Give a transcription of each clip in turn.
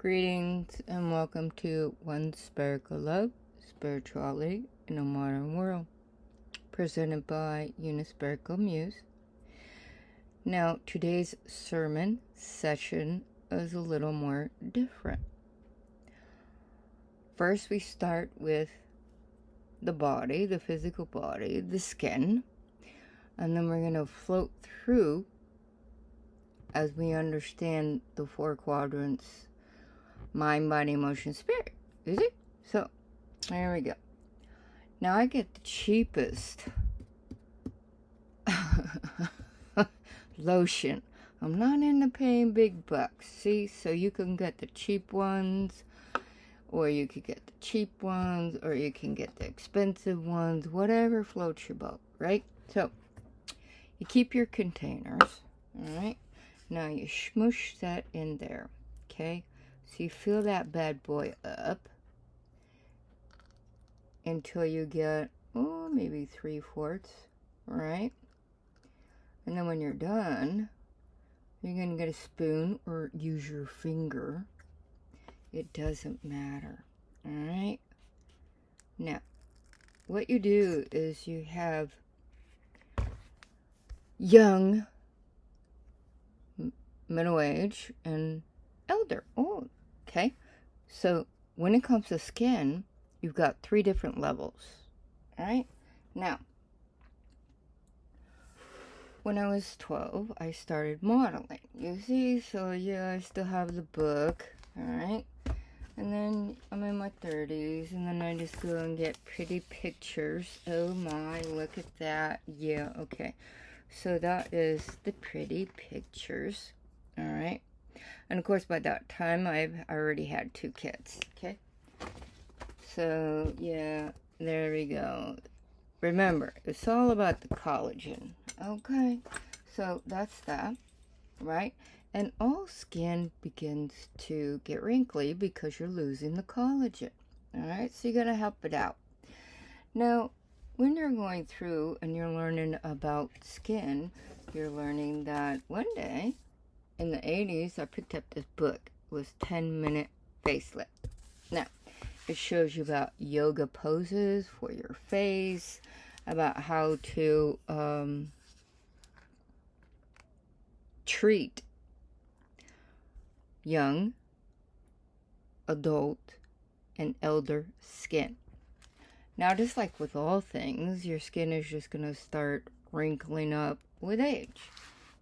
Greetings and welcome to One Sparkle Love, Spirituality in a Modern World, presented by Unisparkle Muse. Now, today's sermon session is a little more different. First, we start with the body, the physical body, the skin, and then we're going to float through as we understand the four quadrants: mind, body, emotion, spirit. Is it? So, there we go. Now I get the cheapest lotion. I'm not into paying big bucks. See? So you can get the cheap ones, or you could get the cheap ones, or you can get the expensive ones. Whatever floats your boat, right? So, you keep your containers. Alright? Now you smoosh that in there. Okay? So you fill that bad boy up until you get, maybe 3/4, right? And then when you're done, you're going to get a spoon or use your finger. It doesn't matter, all right? Now, what you do is you have young, middle age, and elder. Okay, so when it comes to skin, you've got 3 different levels. All right, now when I was 12, I started modeling. You see, so yeah, I still have the book. All right, and then I'm in my 30s, and then I just go and get pretty pictures. Oh my, look at that. Yeah, okay, so that is the pretty pictures. All right. And of course, by that time, I've already had 2 kids, okay? So, yeah, there we go. Remember, it's all about the collagen, okay? So, that's that, right? And all skin begins to get wrinkly because you're losing the collagen, all right? So, you got to help it out. Now, when you're going through and you're learning about skin, you're learning that one day, in the 80s, I picked up this book. It was 10-minute facelift. Now, it shows you about yoga poses for your face, about how to treat young, adult, and elder skin. Now, just like with all things, your skin is just going to start wrinkling up with age.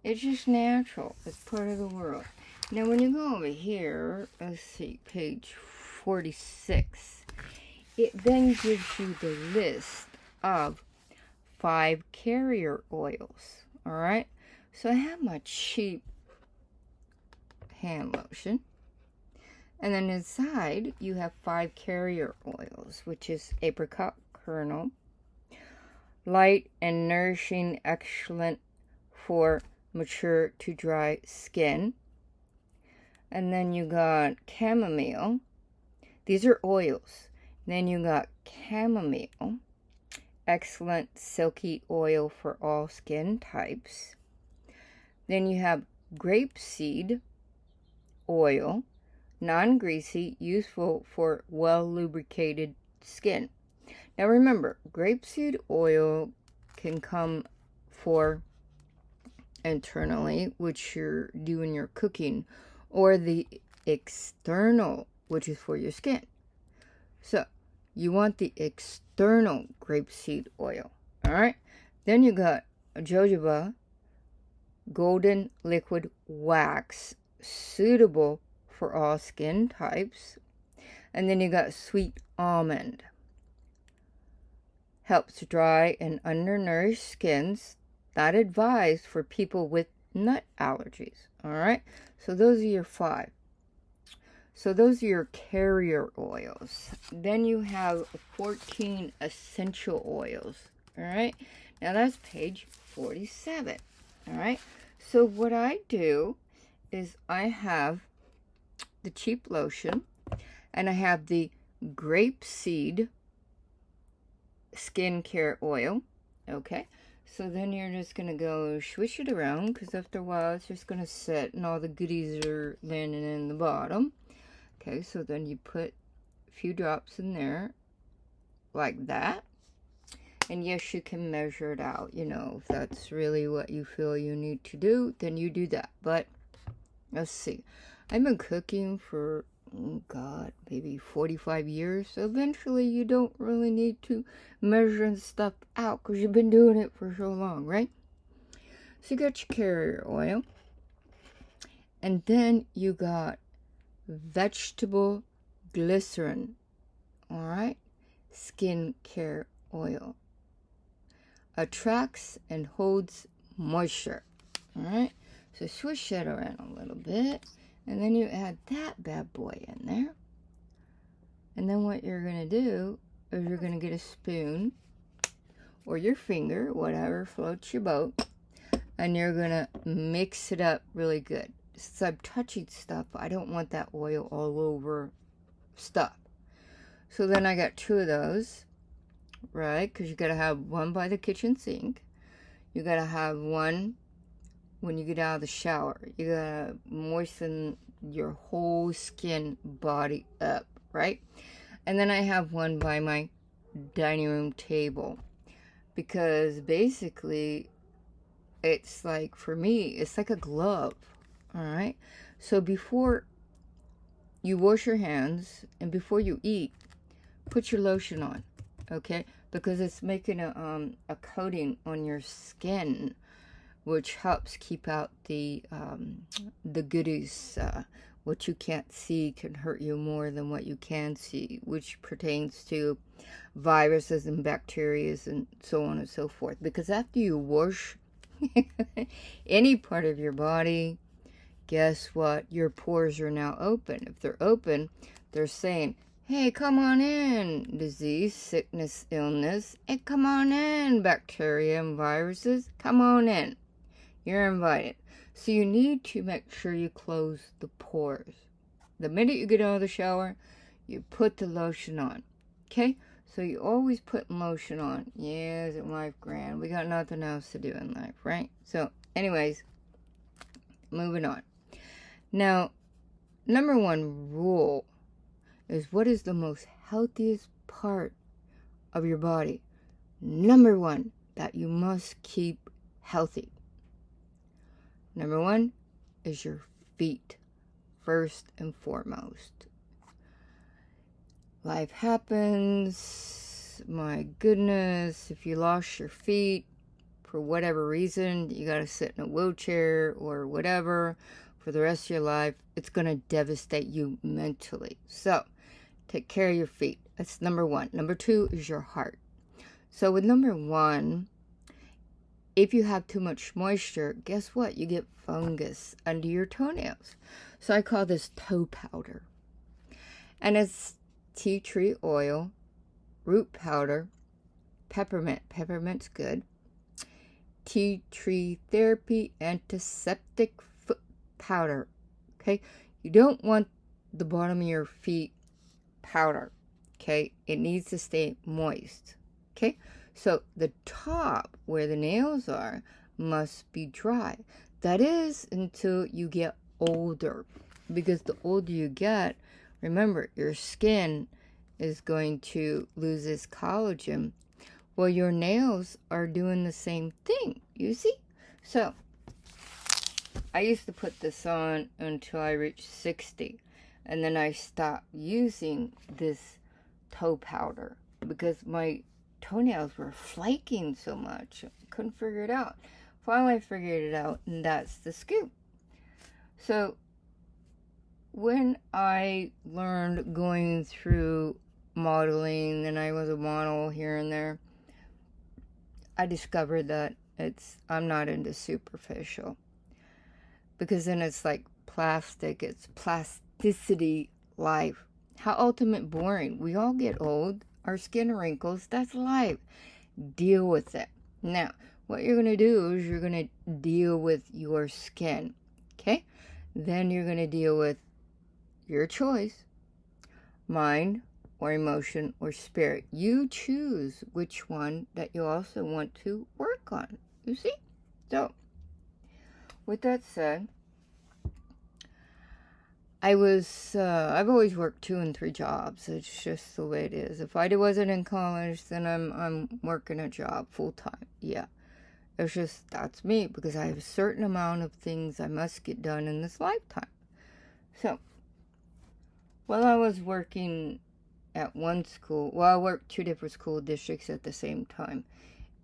It's just natural. It's part of the world. Now, when you go over here, let's see, page 46, it then gives you the list of 5 carrier oils. All right? So I have my cheap hand lotion. And then inside, you have 5 carrier oils, which is apricot kernel, light and nourishing, excellent for mature to dry skin. And then you got chamomile. These are oils. Then you got chamomile, excellent silky oil for all skin types. Then you have grapeseed oil, non-greasy, useful for well lubricated skin. Now remember, grapeseed oil can come for internally, which you're doing your cooking, or the external, which is for your skin. So you want the external grapeseed oil. All right, then you got jojoba golden liquid wax, suitable for all skin types. And then you got sweet almond, helps dry and undernourished skins. Not advised for people with nut allergies. All right. So those are your 5. So those are your carrier oils. Then you have 14 essential oils. All right. Now that's page 47. All right. So what I do is I have the cheap lotion, and I have the grapeseed skincare oil. Okay. So then you're just going to go swish it around, because after a while it's just going to sit and all the goodies are landing in the bottom. Okay, so then you put a few drops in there like that. And yes, you can measure it out. You know, if that's really what you feel you need to do, then you do that. But let's see. I've been cooking for, oh God, maybe 45 years. So eventually you don't really need to measure stuff out because you've been doing it for so long, right? So you got your carrier oil. And then you got vegetable glycerin. All right? Skincare oil. Attracts and holds moisture. All right, so swish that around a little bit, and then you add that bad boy in there. And then what you're going to do is you're going to get a spoon or your finger, whatever floats your boat, and you're going to mix it up really good. Since I'm touching stuff, I don't want that oil all over stuff. So then I got 2 of those. Right, because you got to have one by the kitchen sink. You got to have one when you get out of the shower. You got to moisten your whole skin body up, right? And then I have one by my dining room table. Because basically, it's like, for me, it's like a glove, all right? So before you wash your hands and before you eat, put your lotion on. Okay, because it's making a coating on your skin, which helps keep out the goodies. What you can't see can hurt you more than what you can see, which pertains to viruses and bacteria and so on and so forth. Because after you wash any part of your body, guess what? Your pores are now open. If they're open, they're saying, hey, come on in, disease, sickness, illness, and come on in, bacteria and viruses, come on in. You're invited. So you need to make sure you close the pores. The minute you get out of the shower, you put the lotion on. Okay? So you always put lotion on. Yeah, isn't life grand? We got nothing else to do in life, right? So, anyways, moving on. Now, number 1 rule is what is the most healthiest part of your body. Number 1, that you must keep healthy. Number 1 is your feet, first and foremost. Life happens. My goodness, if you lost your feet for whatever reason, you got to sit in a wheelchair or whatever for the rest of your life, it's going to devastate you mentally. So, take care of your feet. That's number 1. Number 2 is your heart. So with number 1, if you have too much moisture, guess what? You get fungus under your toenails. So I call this toe powder. And it's tea tree oil, root powder, peppermint. Peppermint's good. Tea tree therapy, antiseptic foot powder. Okay? You don't want the bottom of your feet powder. Okay? It needs to stay moist. Okay? So the top where the nails are must be dry. That is until you get older. Because the older you get, remember, your skin is going to lose its collagen. Well, your nails are doing the same thing, you see? So, I used to put this on until I reached 60. And then I stopped using this toe powder because my toenails were flaking so much. I couldn't figure it out. Finally, I figured it out, and that's the scoop. So, when I learned going through modeling, and I was a model here and there, I discovered that I'm not into superficial. Because then it's like plastic, it's plasticity life. How ultimate boring. We all get old, our skin wrinkles, that's life. Deal with it. Now, what you're going to do is you're going to deal with your skin, okay? Then you're going to deal with your choice, mind or emotion or spirit. You choose which one that you also want to work on, you see? So, with that said, I've always worked 2 and 3 jobs. It's just the way it is. If I wasn't in college, then I'm working a job full time. Yeah. It's just, that's me, because I have a certain amount of things I must get done in this lifetime. So, while I was working at one school, well, I worked 2 different school districts at the same time.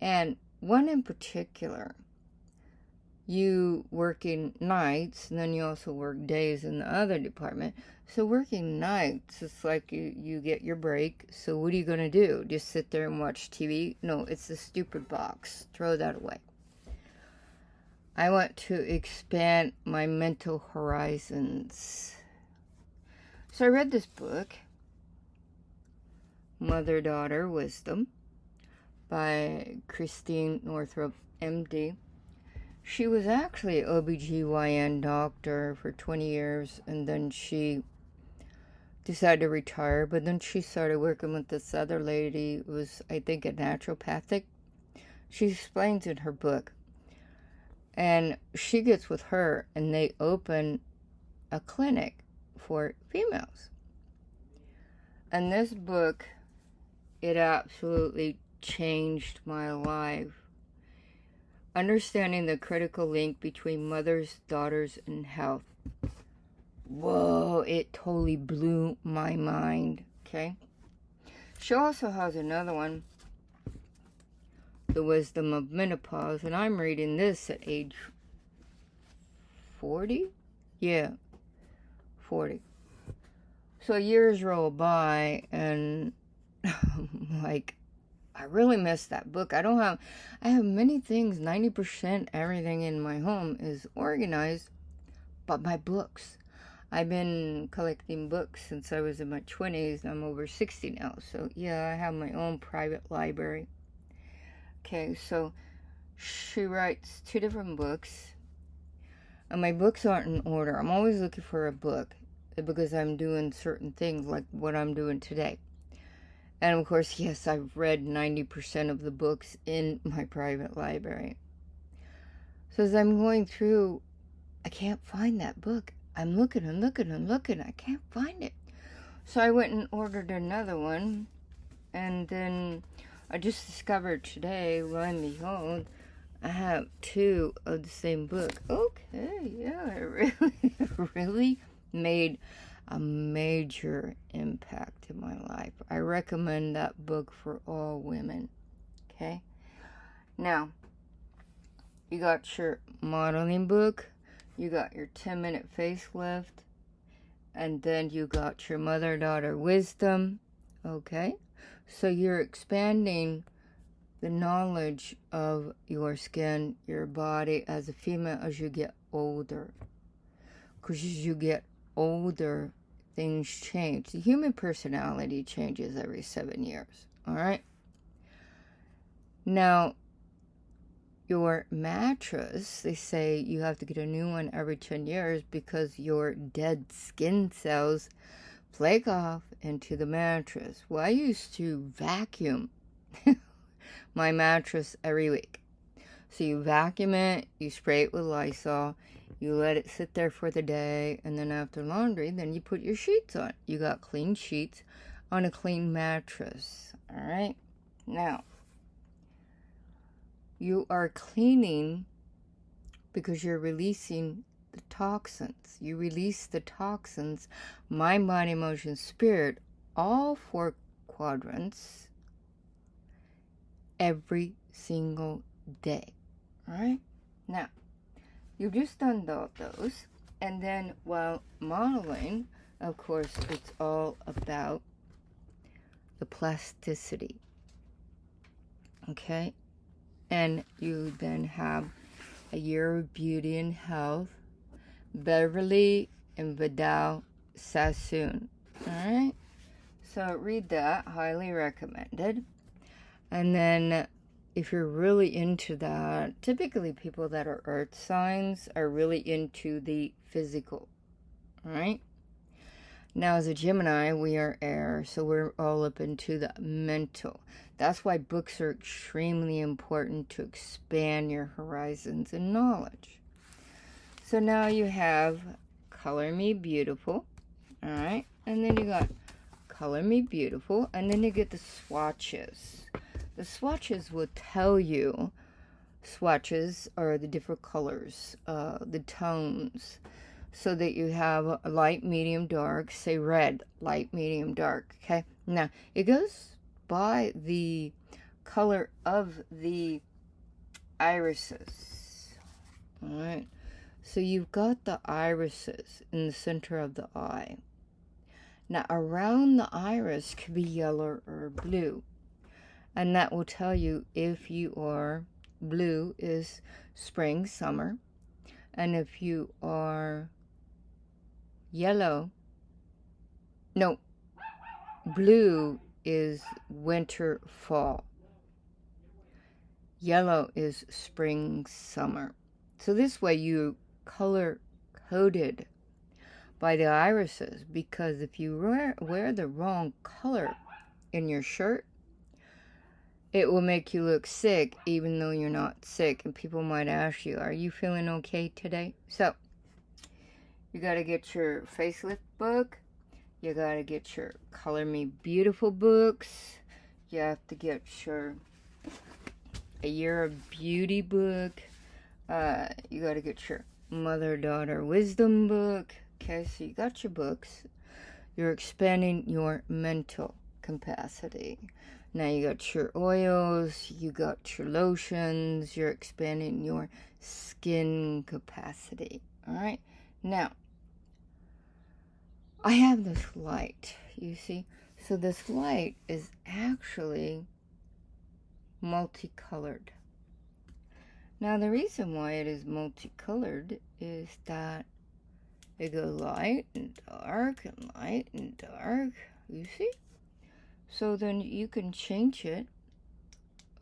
And one in particular, you working nights, and then you also work days in the other department. So working nights, it's like you get your break. So what are you going to do? Just sit there and watch TV? No, it's the stupid box. Throw that away. I want to expand my mental horizons. So I read this book, Mother-Daughter Wisdom, by Christine Northrup, MD. She was actually an OBGYN doctor for 20 years, and then she decided to retire, but then she started working with this other lady who was, I think, a naturopathic. She explains in her book. And she gets with her, and they open a clinic for females. And this book, it absolutely changed my life. Understanding the critical link between mothers, daughters, and health. Whoa, it totally blew my mind, okay? She also has another one, The Wisdom of Menopause, and I'm reading this at age 40? Yeah, 40. So years roll by, and like, I really miss that book. I have many things. 90% everything in my home is organized, but my books. I've been collecting books since I was in my 20s. I'm over 60 now. So yeah, I have my own private library. Okay, so she writes 2 different books. And my books aren't in order. I'm always looking for a book because I'm doing certain things like what I'm doing today. And of course, yes, I've read 90% of the books in my private library. So as I'm going through, I can't find that book. I'm looking and looking and looking. I can't find it. So I went and ordered another one. And then I just discovered today, lo and behold, I have 2 of the same book. Okay, yeah, it really made a major impact in my life. I recommend that book for all women. Okay? Now, you got your modeling book, you got your 10-minute facelift, and then you got your Mother-Daughter Wisdom. Okay? So you're expanding the knowledge of your skin, your body as a female as you get older. Because as you get older, things change. The human personality changes every 7 years. All right? Now, your mattress, they say you have to get a new one every 10 years because your dead skin cells flake off into the mattress. Well, I used to vacuum my mattress every week. So you vacuum it, you spray it with Lysol, you let it sit there for the day, and then after laundry, then you put your sheets on. You got clean sheets on a clean mattress. All right? Now, you are cleaning because you're releasing the toxins. You release the toxins, mind, body, emotion, spirit, all 4 quadrants, every single day. All right? Now, you've just done those. And then while modeling, of course, it's all about the plasticity. Okay? And you then have A Year of Beauty and Health, Beverly and Vidal Sassoon. Alright? So read that. Highly recommended. And then if you're really into that, typically people that are earth signs are really into the physical. Alright? Now, as a Gemini, we are air, so we're all up into the mental. That's why books are extremely important to expand your horizons and knowledge. So now you have Color Me Beautiful All right, and then you got Color Me Beautiful, and then you get the swatches. The swatches will tell you, swatches are the different colors, the tones, so that you have a light, medium, dark. Say red, light, medium, dark. Okay, now it goes by the color of the irises. All right, so you've got the irises in the center of the eye. Now around the iris could be yellow or blue, and that will tell you if you are blue is spring, summer, and if you are yellow, no, blue is winter, fall. Yellow is spring, summer. So this way you color coded by the irises, because if you wear the wrong color in your shirt, it will make you look sick even though you're not sick, and people might ask you, are you feeling okay today? So you got to get your facelift book, you got to get your Color Me Beautiful books, you have to get your A Year of Beauty book, you got to get your Mother-Daughter Wisdom book. Okay, so you got your books, you're expanding your mental capacity. Now you got your oils, you got your lotions, you're expanding your skin capacity. All right, now I have this light, you see, so this light is actually multicolored. Now the reason why it is multicolored is that it goes light and dark and light and dark, you see? So then you can change it.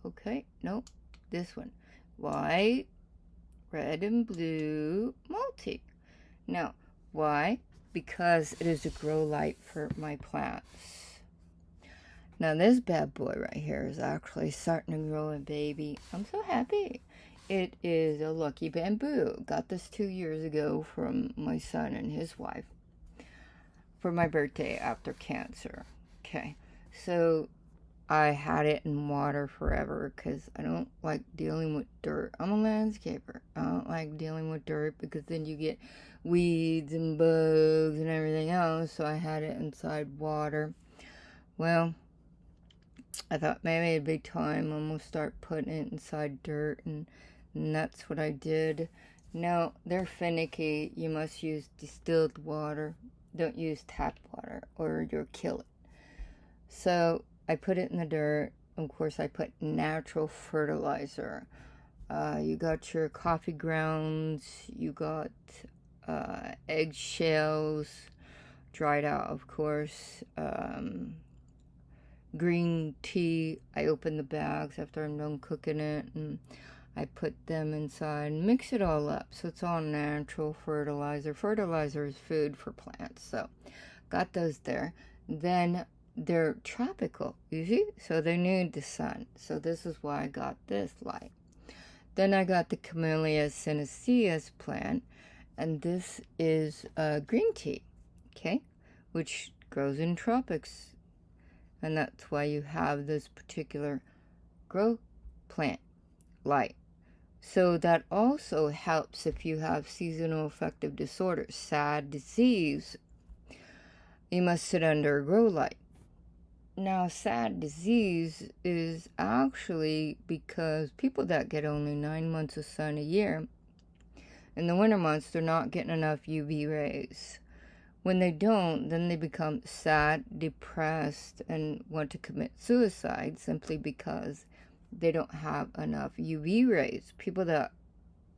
Okay, nope, this one. White, red, and blue, multi. Now, why? Because it is a grow light for my plants. Now this bad boy right here is actually starting to grow a baby. I'm so happy. It is a Lucky Bamboo. Got this 2 years ago from my son and his wife for my birthday after cancer. Okay, so I had it in water forever because I don't like dealing with dirt. I'm a landscaper. I don't like dealing with dirt because then you get weeds and bugs and everything else. So I had it inside water. Well, I thought maybe it'd be time I'm gonna start putting it inside dirt, and that's what I did. Now, they're finicky. You must use distilled water. Don't use tap water or you'll kill it. So I put it in the dirt. Of course, I put natural fertilizer. You got your coffee grounds. You got egg shells, dried out, of course. Green tea. I open the bags after I'm done cooking it, and I put them inside and mix it all up. So it's all natural fertilizer. Fertilizer is food for plants. So got those there. Then they're tropical, you see? So they need the sun. So this is why I got this light. Then I got the Camellia sinensis plant. And this is green tea, okay? Which grows in tropics. And that's why you have this particular grow plant light. So that also helps if you have seasonal affective disorders, sad disease. You must sit under a grow light. Now, sad disease is actually because people that get only 9 months of sun a year, in the winter months, they're not getting enough UV rays. When they don't, then they become sad, depressed, and want to commit suicide simply because they don't have enough UV rays. People that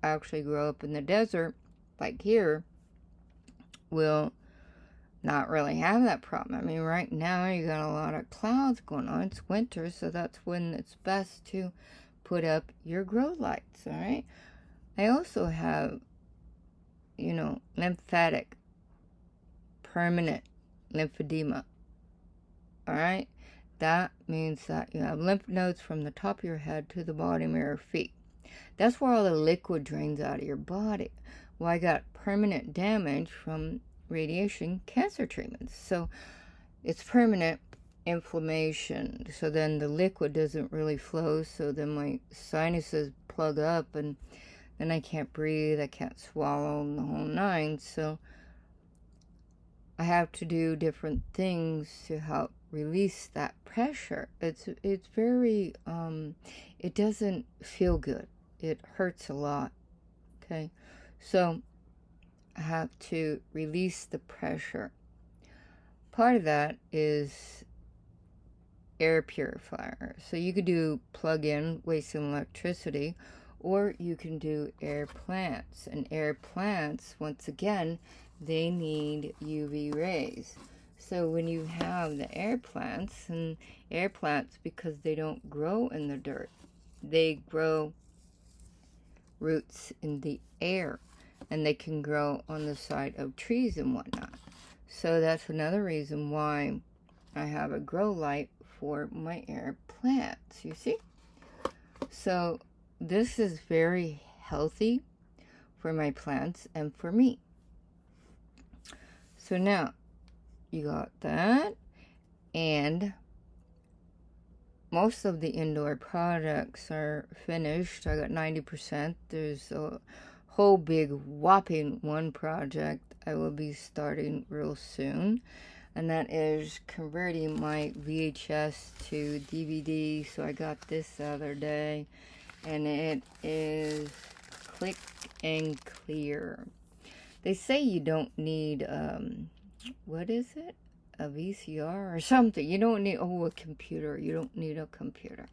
actually grow up in the desert, like here, will not really have that problem. I mean, right now you got a lot of clouds going on. It's winter, so that's when it's best to put up your grow lights, all right? I also have, lymphatic, permanent lymphedema, all right? That means that you have lymph nodes from the top of your head to the bottom of your feet. That's where all the liquid drains out of your body. Well, I got permanent damage from radiation cancer treatments. So it's permanent inflammation. So then the liquid doesn't really flow. So then my sinuses plug up and then I can't breathe. I can't swallow the whole nine. So I have to do different things to help release that pressure. It's very, it doesn't feel good. It hurts a lot. Okay. So I have to release the pressure. Part of that is air purifier. So you could do plug-in, wasting electricity, or you can do air plants. And air plants, once again, they need UV rays. So when you have the air plants, and air plants, because they don't grow in the dirt, they grow roots in the air, and they can grow on the side of trees and whatnot. So that's another reason why I have a grow light for my air plants, you see? So this is very healthy for my plants and for me. So now you got that, and most of the indoor products are finished. I got 90%. There's a whole big whopping one project I will be starting real soon, and that is converting my VHS to DVD. So I got this the other day, and it is Click and Clear. They say you don't need what is it, a VCR or something. You don't need a computer. You don't need a computer.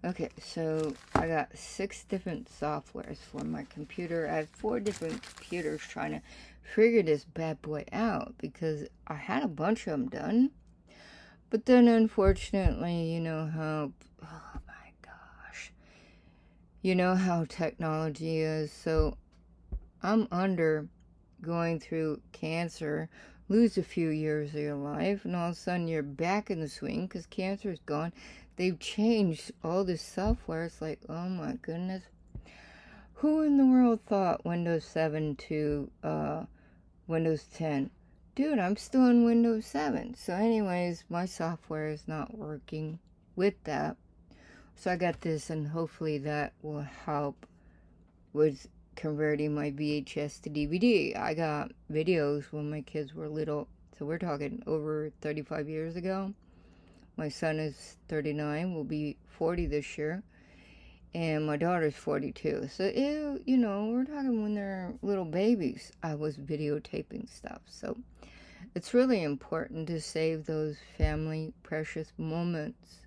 Okay, so I got 6 different softwares for my computer. I have 4 different computers trying to figure this bad boy out, because I had a bunch of them done, but then unfortunately, you know how, oh my gosh, you know how technology is. So I'm going through cancer, lose a few years of your life, and all of a sudden you're back in the swing because cancer is gone. They've changed all this software. It's like, oh my goodness. Who in the world thought Windows 7 to Windows 10? Dude, I'm still in Windows 7. So anyways, my software is not working with that. So I got this, and hopefully that will help with converting my VHS to DVD. I got videos when my kids were little. So we're talking over 35 years ago. My son is 39, will be 40 this year. And my daughter's 42. So, you know, we're talking when they're little babies. I was videotaping stuff. So it's really important to save those family precious moments,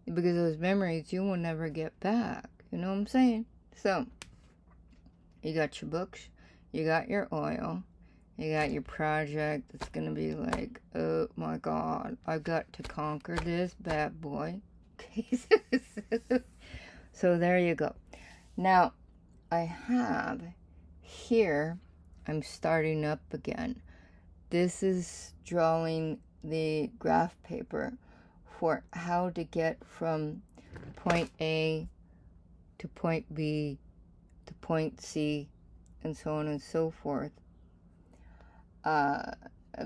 because those memories you will never get back. You know what I'm saying? So you got your books, you got your oil, you got your project. It's going to be like, oh my God, I've got to conquer this bad boy. So there you go. Now, I have here, I'm starting up again. This is drawing the graph paper for how to get from point A to point B to point C, and so on and so forth.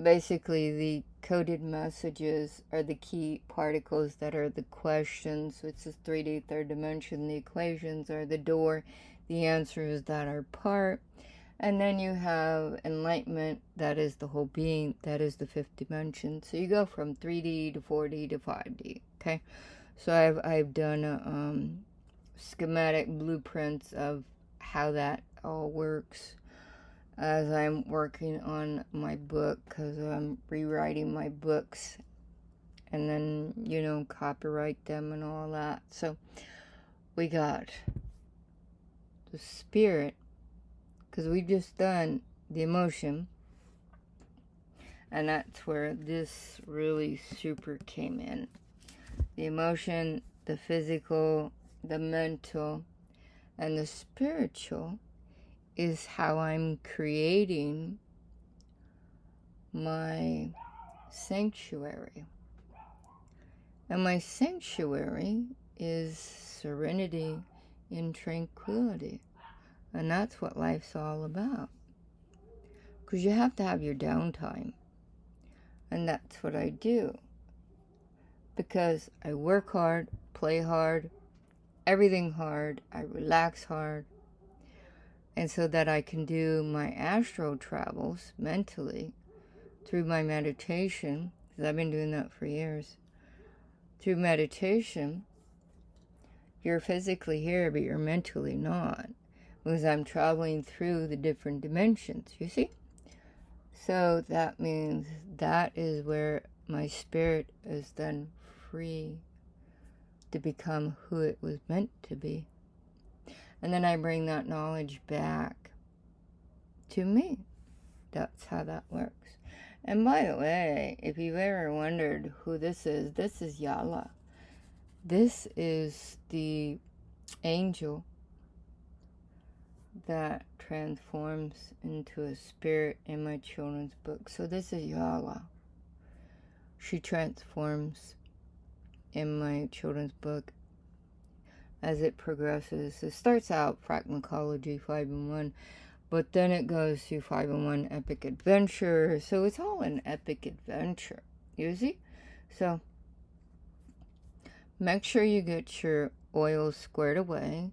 Basically, the coded messages are the key particles that are the questions, which is 3D, third dimension. The equations are the door, the answers that are part. And then you have enlightenment, that is the whole being, that is the 5th dimension. So you go from 3D to 4D to 5D, okay? So I've done schematic blueprints of how that all works, as I'm working on my book, because I'm rewriting my books and then, you know, copyright them and all that. So we got the spirit, because we've just done the emotion, and that's where this really super came in. The emotion, the physical, the mental, and the spiritual is how I'm creating my sanctuary. And my sanctuary is serenity and tranquility. And that's what life's all about. Because you have to have your downtime. And that's what I do. Because I work hard, play hard, everything hard, I relax hard. And so that I can do my astral travels mentally through my meditation, because I've been doing that for years. Through meditation, you're physically here, but you're mentally not. Because I'm traveling through the different dimensions, you see? So that means that is where my spirit is then free to become who it was meant to be. And then I bring that knowledge back to me. That's how that works. And by the way, if you've ever wondered who this is Yala. This is the angel that transforms into a spirit in my children's book. So this is Yala. She transforms in my children's book as it progresses. It starts out Fragmentology 5 in 1, but then it goes to 5 in 1 Epic Adventure. So it's all an epic adventure, you see? So make sure you get your oils squared away.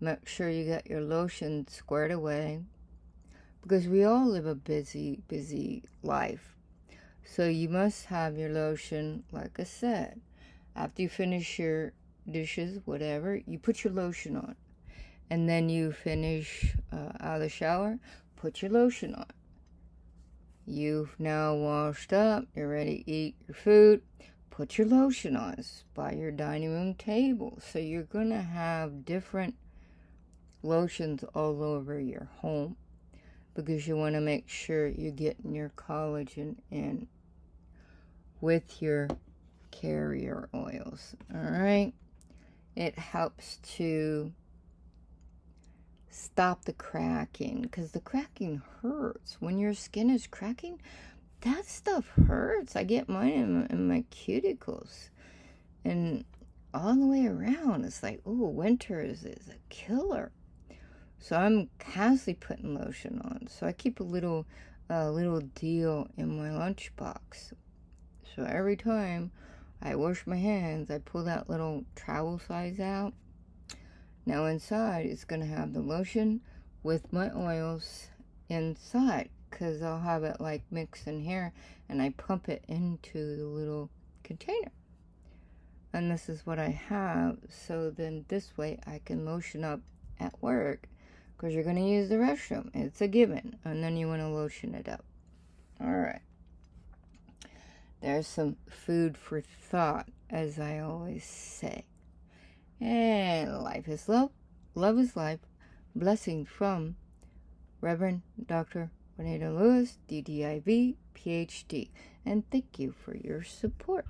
Make sure you get your lotion squared away. Because we all live a busy, busy life. So you must have your lotion, like I said. After you finish your dishes, whatever, you put your lotion on. And then you finish out of the shower, put your lotion on. You've now washed up, you're ready to eat your food, put your lotion on. It's by your dining room table. So you're going to have different lotions all over your home because you want to make sure you're getting your collagen in with your carrier oils. All right. It helps to stop the cracking because the cracking hurts. When your skin is cracking, that stuff hurts. I get mine in my cuticles and all the way around. It's like, oh, winter is a killer. So I'm constantly putting lotion on. So I keep a little deal in my lunchbox. So every time I wash my hands, I pull that little travel size out. Now inside, it's going to have the lotion with my oils inside. Because I'll have it like mixed in here. And I pump it into the little container. And this is what I have. So then this way I can lotion up at work. Because you're going to use the restroom. It's a given. And then you want to lotion it up. Alright. There's some food for thought, as I always say. And life is love. Love is life. Blessing from Reverend Dr. Reverend Lewis, DDIV, PhD. And thank you for your support.